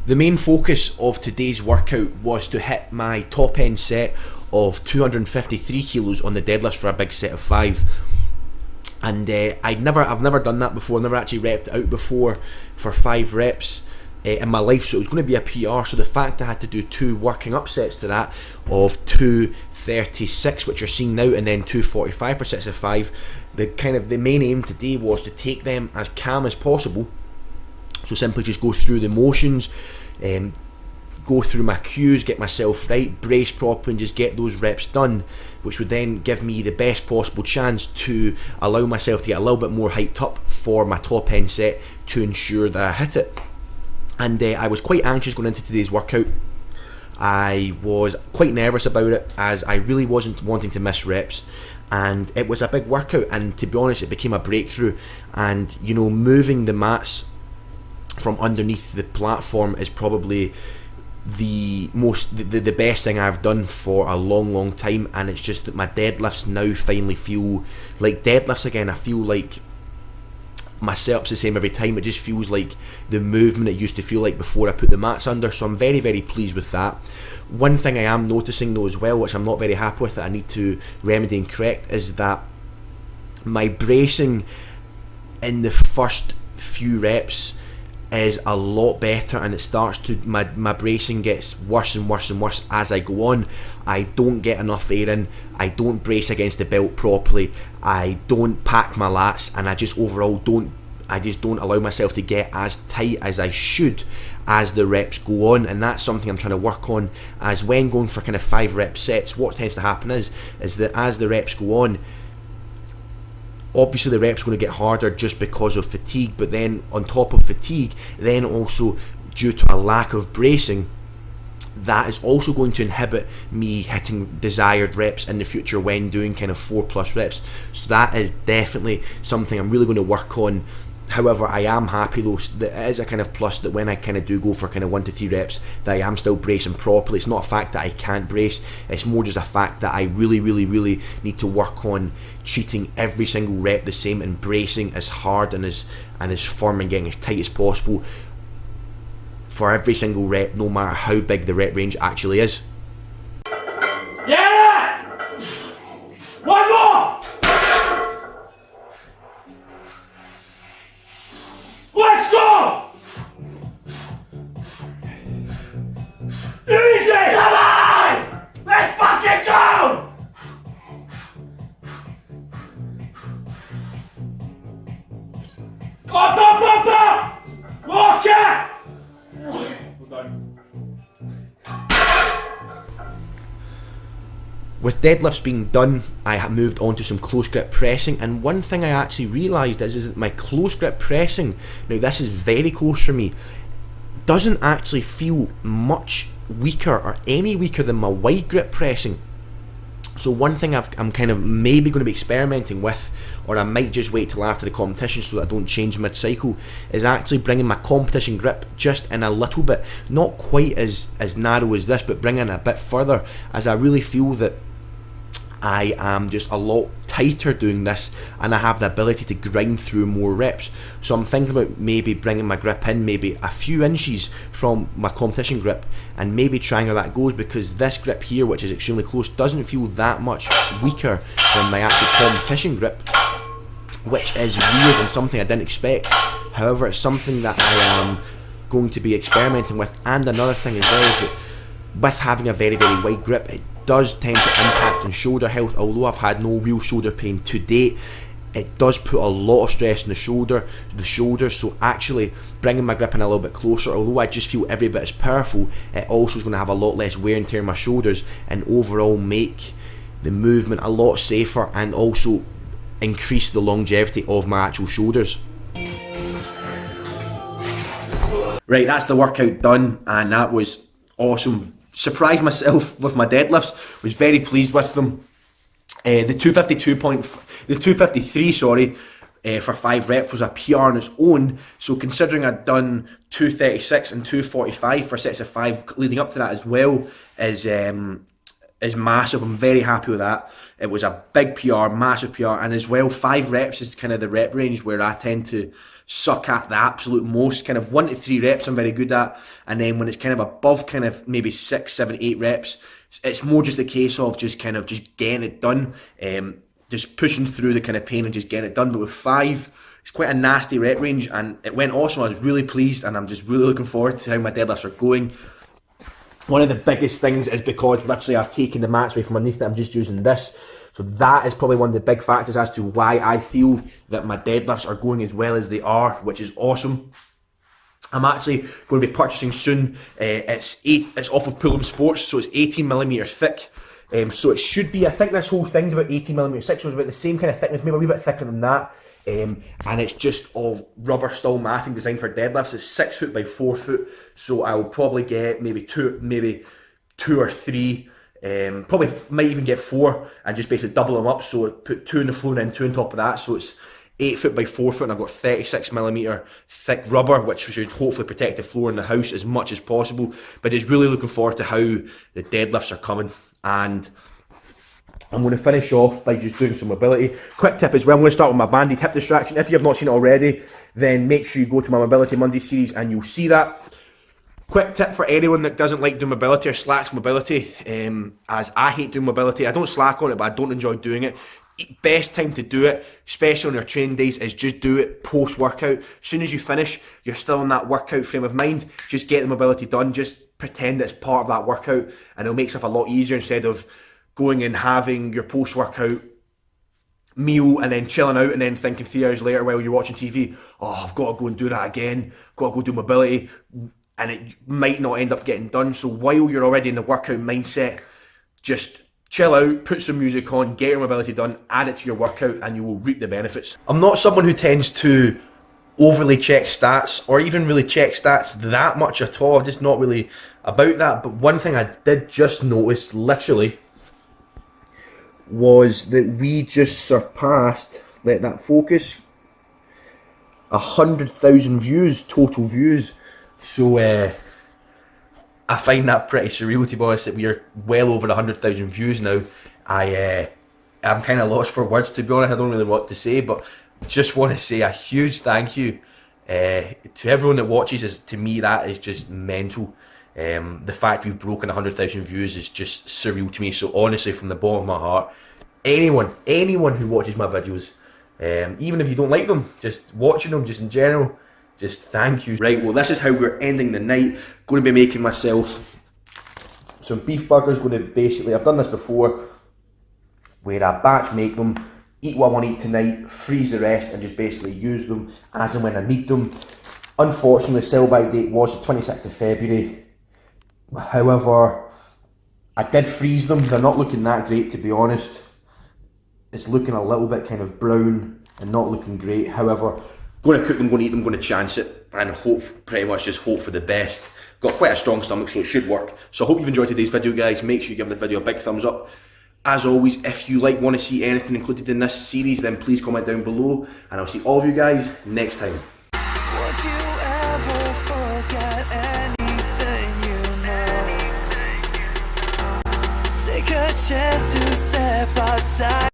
The main focus of today's workout was to hit my top end set of 253 kilos on the deadlifts for a big set of 5. And I've never done that before, never actually repped it out before for 5 reps in my life, so it was going to be a PR. So the fact I had to do 2 working up sets to that of 236, which you're seeing now, and then 245 for sets of 5, the main aim today was to take them as calm as possible. So simply just go through the motions, go through my cues, get myself right, brace properly, and just get those reps done, which would then give me the best possible chance to allow myself to get a little bit more hyped up for my top end set to ensure that I hit it. And I was quite anxious going into today's workout. I was quite nervous about it, as I really wasn't wanting to miss reps, and it was a big workout, and to be honest, it became a breakthrough. And you know, moving the mats from underneath the platform is probably the best thing I've done for a long time, and it's just that my deadlifts now finally feel like deadlifts again. I feel like my setup's the same every time. It just feels like the movement it used to feel like before I put the mats under, so I'm very pleased with that. One thing I am noticing though as well, which I'm not very happy with, that I need to remedy and correct, is that my bracing in the first few reps is a lot better, and it starts to, my bracing gets worse and worse as I go on. I don't get enough air in, I don't brace against the belt properly, I don't pack my lats, and I just overall don't allow myself to get as tight as I should as the reps go on. And that's something I'm trying to work on, as when going for kind of 5 rep sets, what tends to happen is that as the reps go on, obviously the reps are going to get harder just because of fatigue, but then on top of fatigue, then also due to a lack of bracing, that is also going to inhibit me hitting desired reps in the future when doing kind of 4+ reps. So that is definitely something I'm really going to work on. However, I am happy though, that it is a kind of plus that when I kind of do go for kind of 1 to 3 reps, that I am still bracing properly. It's not a fact that I can't brace, it's more just a fact that I really need to work on treating every single rep the same and bracing as hard and as firm and getting as tight as possible for every single rep, no matter how big the rep range actually is. Yeah! One more! Let's go! Easy! Come on! Let's fucking go! Up! Walk it! We're done. With deadlifts being done, I have moved on to some close grip pressing, and one thing I actually realised is that my close grip pressing, now this is very close for me, doesn't actually feel much weaker or any weaker than my wide grip pressing. So one thing I'm kind of maybe going to be experimenting with, or I might just wait till after the competition so that I don't change mid-cycle, is actually bringing my competition grip just in a little bit, not quite as narrow as this, but bringing it a bit further, as I really feel that I am just a lot tighter doing this, and I have the ability to grind through more reps. So I'm thinking about maybe bringing my grip in maybe a few inches from my competition grip, and maybe trying how that goes, because this grip here, which is extremely close, doesn't feel that much weaker than my actual competition grip, which is weird and something I didn't expect. However, it's something that I am going to be experimenting with. And another thing as well is that with having a very wide grip, it does tend to impact on shoulder health. Although I've had no real shoulder pain to date, it does put a lot of stress on the shoulders. So actually bringing my grip in a little bit closer, although I just feel every bit as powerful, it also is going to have a lot less wear and tear on my shoulders, and overall make the movement a lot safer, and also increase the longevity of my actual shoulders. Right, that's the workout done, and that was awesome. Surprised myself with my deadlifts, was very pleased with them. The 253 for 5 reps was a PR on its own, so considering I'd done 236 and 245 for sets of 5 leading up to that as well, is is massive. I'm very happy with that. It was a big PR, massive PR, and as well 5 reps is kind of the rep range where I tend to suck at the absolute most. Kind of 1 to 3 reps I'm very good at, and then when it's kind of above kind of maybe 6, 7, 8 reps, it's more just a case of just getting it done, just pushing through the kind of pain and just getting it done. But with 5, it's quite a nasty rep range, and it went awesome. I was really pleased, and I'm just really looking forward to how my deadlifts are going. One of the biggest things is because literally I've taken the mats away from underneath it. I'm just using this. So that is probably one of the big factors as to why I feel that my deadlifts are going as well as they are, which is awesome. I'm actually going to be purchasing soon. It's off of Pullum Sports, so it's 18mm thick. So it should be, I think this whole thing's about 18mm thick, so it's about the same kind of thickness, maybe a wee bit thicker than that. And it's just of rubber stall matting designed for deadlifts. It's 6 foot by 4 foot, so I'll probably get maybe two or 3, probably might even get 4, and just basically double them up. So put 2 in the floor and then 2 on top of that. So it's 8 foot by 4 foot, and I've got 36mm thick rubber, which should hopefully protect the floor in the house as much as possible. But just really looking forward to how the deadlifts are coming, and I'm going to finish off by just doing some mobility. Quick tip as well, I'm going to start with my banded hip distraction. If you have not seen it already, then make sure you go to my Mobility Monday series and you'll see that. Quick tip for anyone that doesn't like doing mobility or slacks mobility, as I hate doing mobility. I don't slack on it, but I don't enjoy doing it. Best time to do it, especially on your training days, is just do it post-workout. As soon as you finish, you're still in that workout frame of mind. Just get the mobility done. Just pretend it's part of that workout, and it'll make stuff a lot easier instead of going and having your post-workout meal and then chilling out and then thinking 3 hours later while you're watching TV, oh, I've got to go and do that again, got to go do mobility, and it might not end up getting done. So while you're already in the workout mindset, just chill out, put some music on, get your mobility done, add it to your workout, and you will reap the benefits. I'm not someone who tends to overly check stats or even really check stats that much at all. I'm just not really about that. But one thing I did just notice, literally, was that we just surpassed, let that focus, 100,000 views, total views. So I find that pretty surreal, to be honest, that we are well over 100,000 views now. I'm kind of lost for words, to be honest. I don't really know what to say, but just want to say a huge thank you to everyone that watches. To me, that is just mental. The fact we've broken 100,000 views is just surreal to me. So honestly, from the bottom of my heart, anyone who watches my videos, even if you don't like them, just watching them, just in general, just thank you. Right, well, this is how we're ending the night. Going to be making myself some beef burgers. Going to basically, I've done this before, where I batch make them, eat what I want to eat tonight, freeze the rest, and just basically use them as and when I need them. Unfortunately, sell by date was the 26th of February. However, I did freeze them. They're not looking that great, to be honest. It's looking a little bit kind of brown and not looking great. However, going to cook them, going to eat them, going to chance it, and pretty much just hope for the best. Got quite a strong stomach, so it should work. So I hope you've enjoyed today's video, guys. Make sure you give the video a big thumbs up. As always, if you want to see anything included in this series, then please comment down below, and I'll see all of you guys next time. Would you ever forget anything you know? Take a chance to step outside.